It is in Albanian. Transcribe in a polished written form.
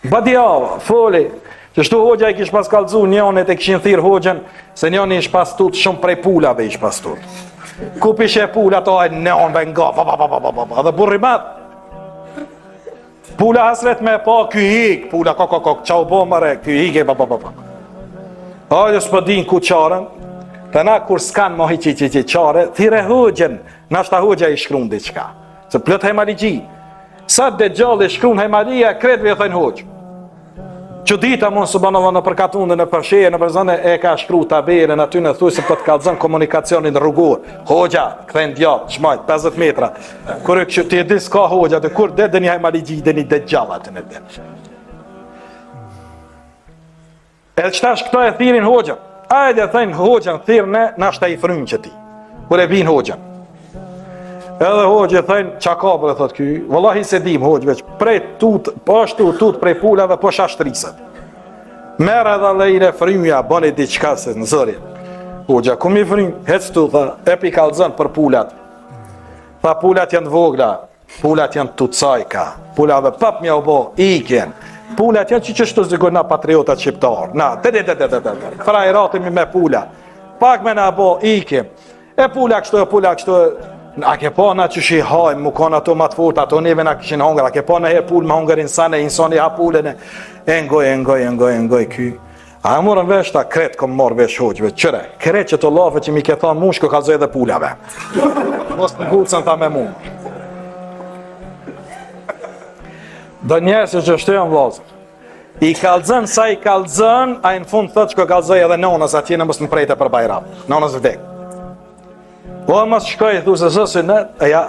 Badjava, foli. Që shtu hoxha i kish pas kallzu njonit e kishin thirr hoxhën, se njoni ish pas tut shumë prej pulave ish pas tut. Ku pishe pula to ai njon me nga, dhe burri mat. Pula hasret me pa, ky hik, pula çau bomare, ky hike, Hajde s'po din ku qarën, të na kur s'kan mohi që qare, thire hoxhën, nashta hoxha i shkruan diçka. Se plot hemaligji. Sa dhe gjallë i shkruan hemalia, kretve e thënë hoxhë. Që dita mund subhanallahu në përkatundë, në përsheje, në përzane e ka shkru tabelën aty në thuj se po të kallzon komunikacionin rrugor. Hoxha, kthejnë djatë, shmajt, 50 metra. Kur e kështu ti e di s'ka hoxha, të kur dhe një hajmaligji, dhe një dhe gjalla të në dhe. Edhe qëtash këto e thirin hoxha. Ajde thëjnë hoxha, thirë nashta i frynë që ti. Kur e bin hoxha. Edhe hoxhë thënë, qa ka për e thot ky, vallahi se dim hoxhë veç, prej tut, po ashtu tut prej pulave, po shashtrisët. Merë edhe lejre frymja, bani diçka se në zërin. Hoxha, ku mi frym, hec tu, tha, epi kallzën për pulat. Tha, pulat janë vogla, pulat janë tutsajka, pulave pap mja u bo, iken. Pulat janë që qështu zikon na patriotat shqiptar, na, frajratimi me pula, pak me na bo, iken. E pula kështu, a ke pa na që shi hajmë, mu kanë ato matë fort, ato neve na këshin hongër, a ke pa na herë pull me hongër insani ha pullën e ngoj ky. A morën vesh ta kret kom morë vesh hoqëve, qëre, kret që të lafe që mi ke thonë mushko ka zoj edhe pullave. Mos në gucën tha me mu. Do njerës që shtejën vlazën. I kallzën sa i kallzën, a i në fund thët që ka kallzoj edhe nonës atje në mos në prejte për bajram. Nonës vdek. O mas shkoj, thu se zësë në, ja,